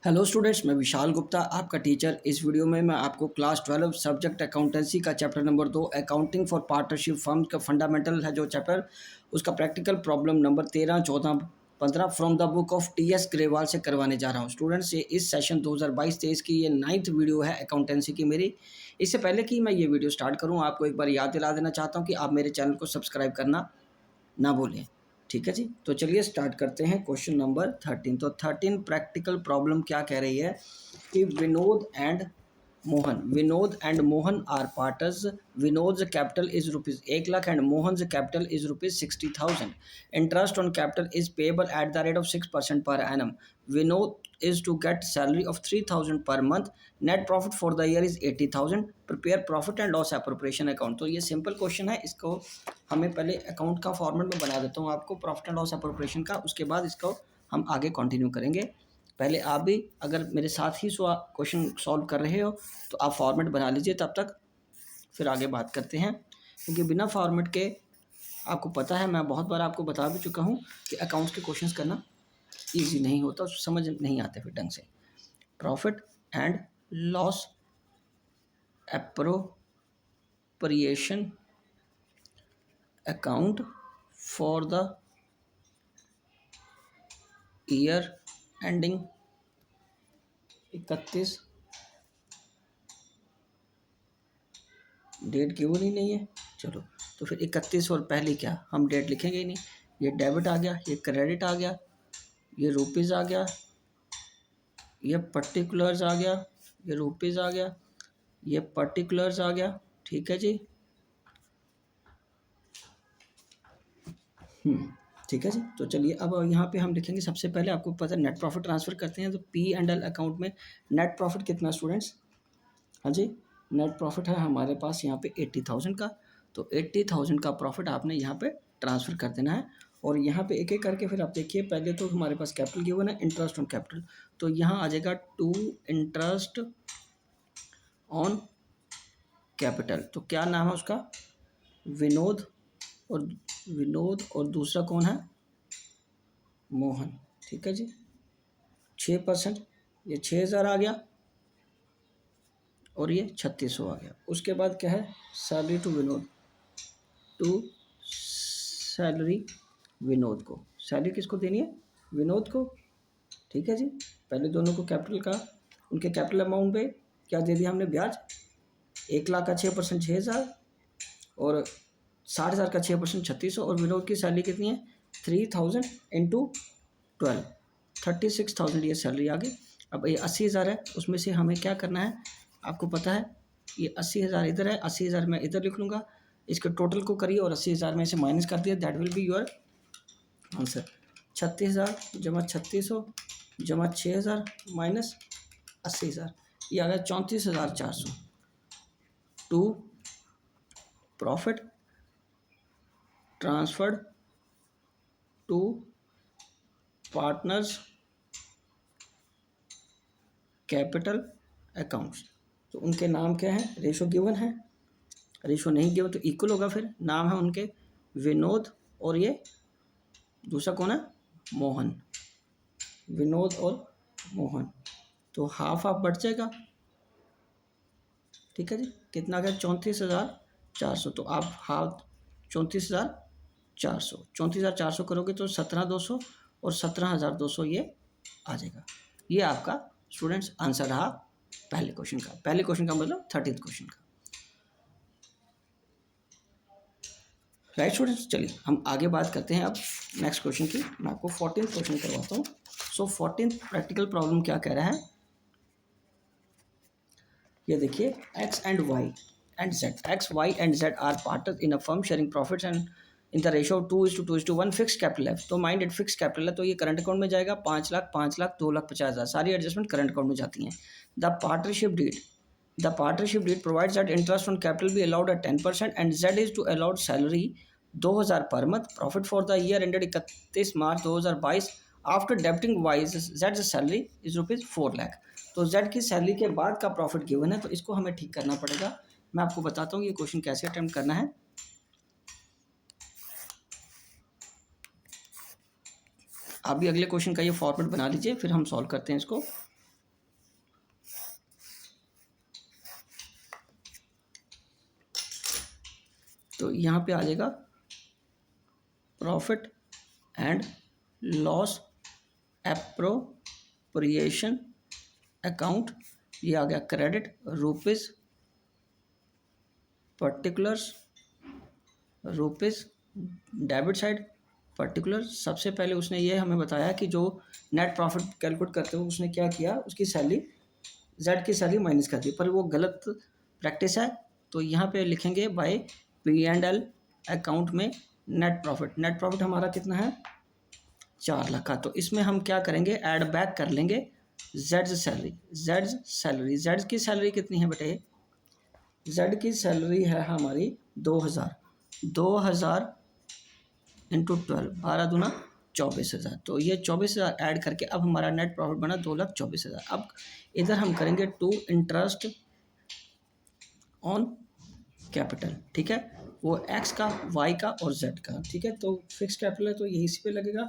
Hello students, मैं विशाल गुप्ता आपका teacher. इस वीडियो में मैं आपको क्लास 12 सब्जेक्ट अकाउंटेंसी का chapter number 2 accounting for partnership firm का फंडामेंटल है जो चैप्टर, उसका practical problem number 13, 14, 15 from the book of T.S.. Grewal से करवाने जा रहा हूं। स्टूडेंट्स, ये इस सेशन 2022-23 की ये 9th वीडियो है अकाउंटेंसी की मेरी। इससे पहले कि मैं ये वीडियो स्टार्ट करूँ, आपको एक बार याद दिला देना चाहता हूँ कि आप मेरे चैनल को सब्सक्राइब करना ना भूलें। ठीक है जी, तो चलिए स्टार्ट करते हैं। Question number 13। तो 13 प्रैक्टिकल प्रॉब्लम क्या कह रही है कि Vinod and Mohan are partners. Vinod capital is rupees 1 lakh and Mohan capital is rupees 60,000. Interest on capital is payable at the rate of 6% per annum. Vinod is to get salary of 3,000 per month. Net profit for the year is 80,000. Prepare profit and loss appropriation account. तो ये simple question है, इसको हमें पहले account का format में बना देता हूँ आपको प्रॉफिट एंड लॉस एप्रोप्रिएशन का, उसके बाद इसको हम आगे कंटिन्यू करेंगे। पहले आप भी अगर मेरे साथ ही क्वेश्चन सॉल्व कर रहे हो तो आप फॉर्मेट बना लीजिए, तब तक फिर आगे बात करते हैं। क्योंकि बिना फॉर्मेट के आपको पता है, मैं बहुत बार आपको बता भी चुका हूँ कि अकाउंट्स के क्वेश्चंस करना ईजी नहीं होता, समझ नहीं आते फिर ढंग से। Profit and loss appropriation account for the year ending 31। Date क्यों नहीं है, चलो तो फिर 31 और पहले क्या हम डेट लिखेंगे ही नहीं। ये डेबिट आ गया, ये क्रेडिट आ गया, ये रुपीज़ आ गया, ये पर्टिकुलर्स आ गया, ये रुपीज़ आ गया, ये पर्टिकुलर्स आ गया। ठीक है जी, ठीक है जी। तो चलिए अब यहाँ पे हम लिखेंगे, सबसे पहले आपको पता है नेट प्रॉफिट ट्रांसफ़र करते हैं तो P&L अकाउंट में नेट प्रॉफिट कितना स्टूडेंट्स? हाँ जी, नेट प्रॉफिट है हमारे पास यहाँ पे 80,000 का। तो 80,000 का प्रॉफिट आपने यहाँ पे ट्रांसफ़र कर देना है। और यहाँ पे एक एक करके फिर आप देखिए, पहले तो हमारे पास कैपिटल गिवन है, इंटरेस्ट ऑन कैपिटल, तो यहाँ आ जाएगा टू इंटरेस्ट ऑन कैपिटल। तो क्या नाम है उसका? विनोद। और दूसरा कौन है? मोहन। ठीक है जी, 6%, ये 6,000 आ गया और ये 3600 आ गया। उसके बाद क्या है? सैलरी टू सैलरी विनोद को। सैलरी किसको देनी है? विनोद को। ठीक है जी, पहले दोनों को कैपिटल का, उनके कैपिटल अमाउंट पे क्या दे दिया हमने? ब्याज। 1 लाख का 6% 6,000 और 60,000 का 6% 3600। और विनोद की सैलरी कितनी है? 3,000 इंटू 12, 36,000 ये सैलरी आ गई। अब ये 80,000 है, उसमें से हमें क्या करना है आपको पता है। ये 80,000 इधर है, 80,000 मैं इधर लिख लूँगा, इसके टोटल को करिए और 80,000 में से माइनस कर दिया, that will be your answer. 36,000 जमा 3600 जमा 6,000 माइनस 80,000, ये आ गया 34,400 to profit transferred to partners capital accounts. तो उनके नाम क्या है? रेशो गिवन है, रेशो नहीं गिवन तो इक्वल होगा। फिर नाम है उनके विनोद और ये दूसरा कौन है? मोहन। विनोद और मोहन, तो हाफ हाफ बढ़ जाएगा। ठीक है जी, कितना आ गया? 34,400। तो आप हाफ 34,400 करोगे तो 17,200 और 17,200 ये आ जाएगा। ये आपका स्टूडेंट्स आंसर रहा पहले क्वेश्चन का। पहले क्वेश्चन का मतलब 13th क्वेश्चन का। राइट स्टूडेंट्स, चलिए हम आगे बात करते हैं अब नेक्स्ट क्वेश्चन की। मैं आपको 14th क्वेश्चन करवाता हूँ। सो 14th प्रैक्टिकल प्रॉब्लम क्या कह रहा है, ये देखिए। X and Y and Z, X Y and Z are partner in a firm sharing profits and in the ratio of 2:2:1। Fix capital है, तो माइंड एट फिक्स कैपिटल है तो ये करंट अकाउंट में जाएगा 5,00,000, 5,00,000, 2,50,000, सारी एडजस्टमेंट करंट अकाउंट में जाती हैं। The partnership deed provides that interest on capital be allowed at 10% and Z is to allowed salary 2,000 per month. Profit for the year ended 31 March 2022 after debiting Y's Z salary is rupees 4,00,000। तो Z की salary के बाद का profit given है, तो इसको हमें ठीक करना पड़ेगा। मैं आपको बताता हूँ ये क्वेश्चन कैसे अटेम्प्ट करना है। आप भी अगले क्वेश्चन का ये फॉर्मेट बना लीजिए, फिर हम सॉल्व करते हैं इसको। तो यहाँ पे आ जाएगा profit and loss appropriation account, ये आ गया credit, rupees particulars, rupees debit side particular. सबसे पहले उसने ये हमें बताया कि जो नेट प्रॉफिट कैलकुलेट करते हो उसने क्या किया, उसकी सैलरी जेड की सैलरी माइनस कर दी, पर वो गलत प्रैक्टिस है। तो यहाँ पे लिखेंगे बाय P&L अकाउंट में नेट प्रॉफिट हमारा कितना है 4 लाख का। तो इसमें हम क्या करेंगे, ऐड बैक कर लेंगे जेड की सैलरी कितनी है बेटे, जेड की सैलरी है हमारी 2000 इंटू 12, 12 दूना 24,000। तो ये 24,000 ऐड करके अब हमारा नेट प्रॉफिट बना 2,24,000। अब इधर हम करेंगे टू इंटरेस्ट ऑन कैपिटल, ठीक है, वो एक्स का, वाई का और जेड का, ठीक है। तो फिक्स कैपिटल है तो यही इसी पे लगेगा,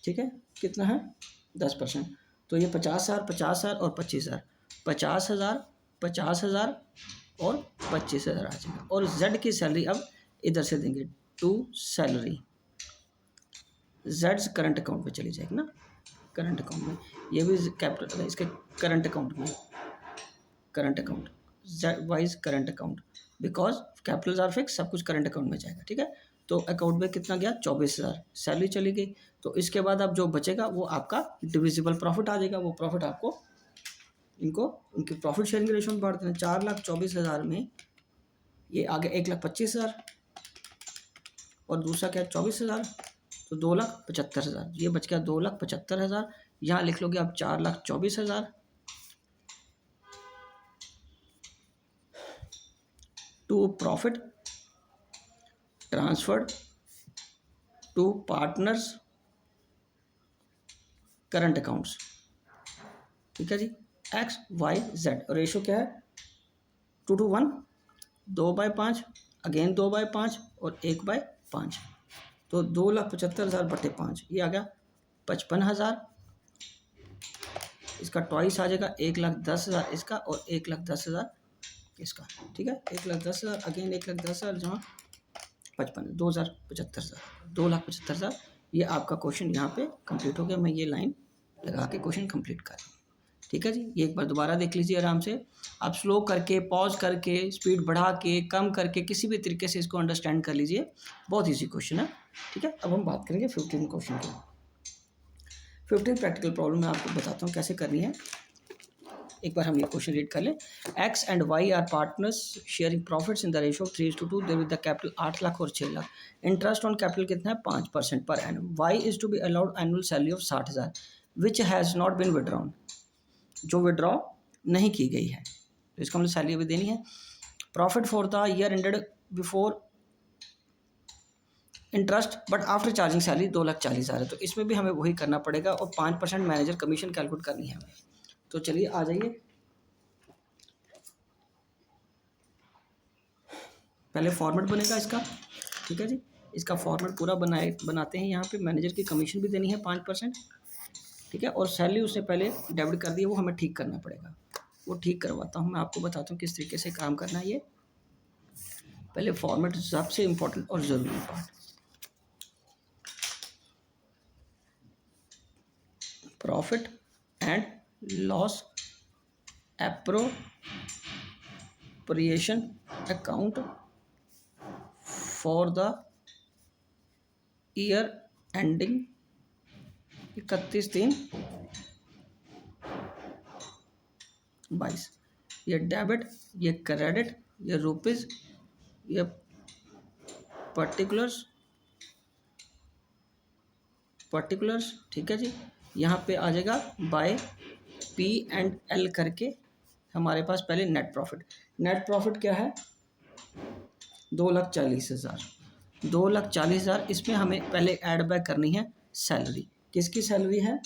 ठीक है। कितना है 10%, तो ये 50,000, 50,000 और 25,000, 50,000, 50,000 और 25,000 आ जाएगा। और जेड की सैलरी अब इधर से देंगे टू सैलरी, जेड्स करंट अकाउंट में चली जाएगी ना, करंट अकाउंट में, ये भी कैपिटल है इसके करंट अकाउंट में, current account Z wise current account, because capitals are fix, सब कुछ करंट अकाउंट में जाएगा, ठीक है। तो अकाउंट में कितना गया 24,000, सैलरी चली गई। तो इसके बाद अब जो बचेगा वो आपका डिविजिबल प्रॉफिट आ जाएगा। वो प्रॉफिट आपको इनको उनकी प्रॉफिट शेयरिंग रेशो में बांट देना। 4,24,000 में ये आगे 1,25,000 और दूसरा क्या 24,000, तो 2,75,000, ये बच गया 2,75,000। यहाँ लिख लोगे आप 4,24,000 to profit transferred to partners current accounts, ठीक है जी, एक्स वाई जेड। रेशो क्या है 2:1, 2/5, अगेन 2/5 और 1/5। तो 2,75,000 बटे 5, ये आ गया 55,000। इसका ट्वाइस आ जाएगा 1,10,000 इसका और 1,10,000 इसका, ठीक है। 1,10,000 अगेन 1,10,000 जहाँ 55, 2,75,000 ये आपका क्वेश्चन यहाँ पे कंप्लीट हो गया। मैं ये लाइन लगा के क्वेश्चन कंप्लीट कर रहा हूँ, ठीक है जी। ये एक बार दोबारा देख लीजिए आराम से, आप स्लो करके, पॉज करके, स्पीड बढ़ा के, कम करके, किसी भी तरीके से इसको अंडरस्टैंड कर लीजिए। बहुत ईजी क्वेश्चन है, ठीक है। अब हम बात करेंगे 15 क्वेश्चन की। 15 प्रैक्टिकल प्रॉब्लम मैं आपको बताता हूँ कैसे करनी है। एक बार हम ये क्वेश्चन रीड कर लें। X and Y are partners sharing profits in the ratio of 3:2। There with the capital 8 lakh और 6 लाख। इंटरेस्ट ऑन कैपिटल कितना है 5% per annum. Y is to be allowed annual salary of 60,000 which has not been withdrawn, जो withdraw नहीं की गई है, तो इसको हमने सैलरी अभी देनी है। Profit for the year ended before interest but after charging salary 2,40,000 है। तो इसमें भी हमें वही करना पड़ेगा और 5% मैनेजर कमीशन कैलकुलेट करनी है हमें। तो चलिए आ जाइए, पहले फॉर्मेट बनेगा इसका, ठीक है जी। इसका फॉर्मेट पूरा बनाते हैं। यहाँ पे मैनेजर की कमीशन भी देनी है 5%, ठीक है। और सैलरी उसने पहले डेबिट कर दी है, वो हमें ठीक करना पड़ेगा। वो ठीक करवाता हूँ मैं, आपको बताता हूँ किस तरीके से काम करना है। ये पहले फॉर्मेट सबसे इम्पोर्टेंट और ज़रूरी part. Profit and loss appropriation account for the year ending 31/3/22। ये डेबिट, ये क्रेडिट, ये रुपीज़, ये पर्टिकुलर्स, ठीक है जी। यहाँ पे आ जाएगा बाय P&L करके हमारे पास पहले नेट प्रॉफिट क्या है 2,40,000, 2,40,000। इसमें हमें पहले ऐड बैक करनी है सैलरी। किसकी सैलरी है,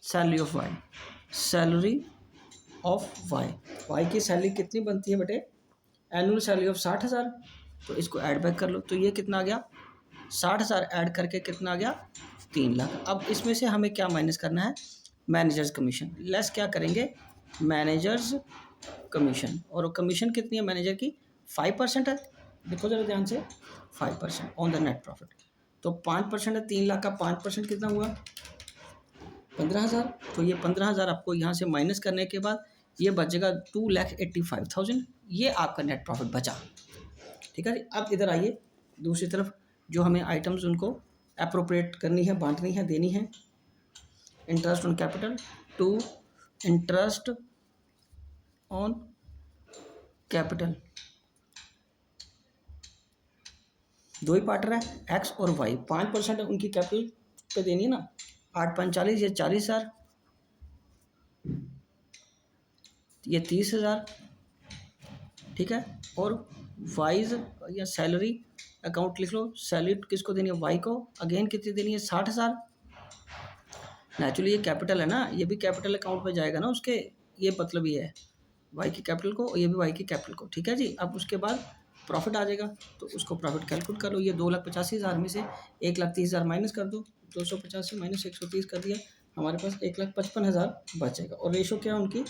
salary of Y, salary of Y. Y की सैलरी कितनी बनती है बेटे, एनुअल सैलरी ऑफ 60,000। तो इसको ऐड बैक कर लो, तो ये कितना आ गया 60,000 ऐड करके कितना आ गया 3 लाख। अब इसमें से हमें क्या माइनस करना है, मैनेजर्स कमीशन। लेस क्या करेंगे, मैनेजर्स कमीशन। और कमीशन कितनी है मैनेजर की 5% है, देखो जरा ध्यान से, 5% ऑन द नेट प्रॉफिट। तो 5% है 3 लाख का, 5% कितना हुआ 15,000। तो ये 15,000 आपको यहाँ से माइनस करने के बाद ये बचेगा 2,85,000, ये आपका नेट प्रॉफिट बचा। ठीक है जी। अब इधर आइए दूसरी तरफ, जो हमें आइटम्स उनको अप्रोप्रिएट करनी है, बांटनी है, देनी है। Interest on capital to interest on capital, दो ही पार्टनर है एक्स और वाई, 5% उनकी कैपिटल पे देनी है ना, 8 × 5 = 40, ये 40,000, ये 30,000। ठीक है। और वाइज या सैलरी अकाउंट लिख लो, सैलरी किसको देनी है, वाई को, अगेन कितनी देनी है 60,000। नेचुरली ये कैपिटल है ना, ये भी कैपिटल अकाउंट में जाएगा ना उसके, ये मतलब ये है वाई की कैपिटल को, और ये भी वाई की कैपिटल को। ठीक है जी। अब उसके बाद प्रॉफिट आ जाएगा, तो उसको प्रॉफिट कैलकुलेट कर लो। ये 2,85,000 में से 1,30,000 माइनस कर दो, 285 माइनस 130 कर दिया, हमारे पास 1,55,000 बचेगा। और रेशो क्या है उनकी,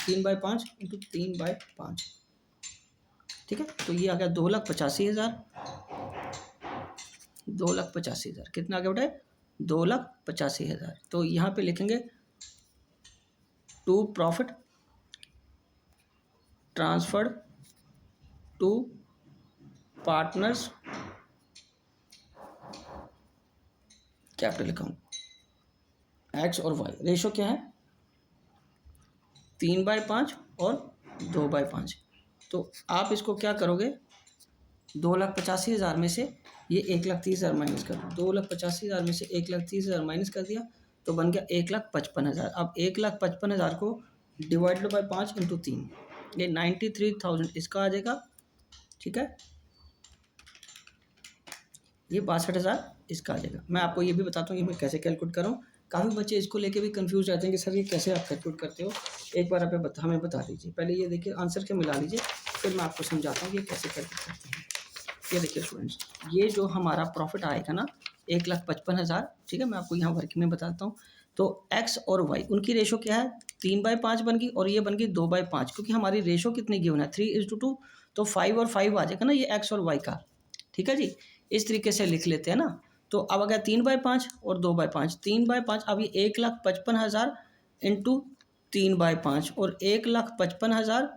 3/5 इंटू 3/5। ठीक है। तो ये आ गया 2,85,000, 2,85,000 कितना आ गया बेटा, 2,85,000। तो यहाँ पे लिखेंगे to profit transferred to partners capital account, X और वाई। रेशो क्या है 3/5 और 2/5। तो आप इसको क्या करोगे, 2,85,000 में से ये 1,30,000 माइनस कर दो, 2,85,000 में से 1,30,000 माइनस कर दिया तो बन गया 1,55,000। अब 1,55,000 को डिवाइडेड बाई 5 इंटू 3, ये 93,000 इसका आ जाएगा। ठीक है। ये 62,000 इसका आ जाएगा। मैं आपको ये भी बताता हूँ ये मैं कैसे कैलकुलेट कर रहा हूँ। काफ़ी बच्चे इसको लेके भी कंफ्यूज रहते हैं कि सर ये कैसे आप कैलकुलेट करते हो, एक बार आप हमें बता दीजिए। पहले ये देखिए आंसर के मिला लीजिए, फिर मैं आपको समझाता हूँ कि ये कैसे कैलकुलेट करते हैं। ये देखिए स्टूडेंट्स, ये जो हमारा प्रॉफिट आएगा ना 1,55,000, ठीक है, मैं आपको यहाँ वर्किंग में बताता हूँ। तो एक्स और वाई उनकी रेशो क्या है, 3/5 बन गई और ये बन गई 2/5, क्योंकि हमारी रेशो कितनी गिवन है 3:2, तो 5 और 5 आ जाएगा ना ये एक्स और वाई का। ठीक है जी। इस तरीके से लिख लेते हैं ना। तो अब अगर 3/5 और 2/5, 3/5, अब ये 1,55,000 इंटू 3/5 और 1,55,000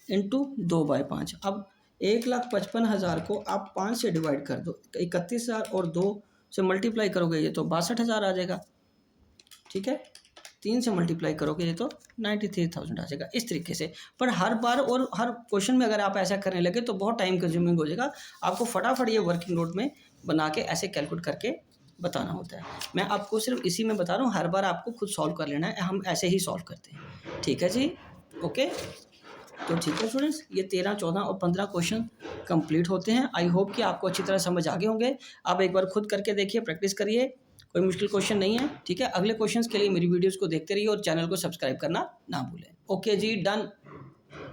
इंटू 2/5। अब 1,55,000 को आप 5 से डिवाइड कर दो, 31,000 और 2 से मल्टीप्लाई करोगे ये तो 62,000 आ जाएगा। ठीक है। 3 से मल्टीप्लाई करोगे ये तो 93,000 आ जाएगा, इस तरीके से। पर हर बार और हर क्वेश्चन में अगर आप ऐसा करने लगे तो बहुत टाइम कंज्यूमिंग हो जाएगा, आपको फटाफट ये वर्किंग नोट में बना के ऐसे कैलकुलेट करके बताना होता है। मैं आपको सिर्फ इसी में बता रहा हूँ, हर बार आपको खुद सॉल्व कर लेना है, हम ऐसे ही सॉल्व करते हैं। ठीक है जी। ओके। तो ठीक है स्टूडेंट्स, ये 13, 14 और 15 क्वेश्चन कंप्लीट होते हैं। आई होप कि आपको अच्छी तरह समझ आ गए होंगे। आप एक बार खुद करके देखिए, प्रैक्टिस करिए, कोई मुश्किल क्वेश्चन नहीं है। ठीक है। अगले क्वेश्चंस के लिए मेरी वीडियोस को देखते रहिए और चैनल को सब्सक्राइब करना ना भूलें। ओके जी, डन।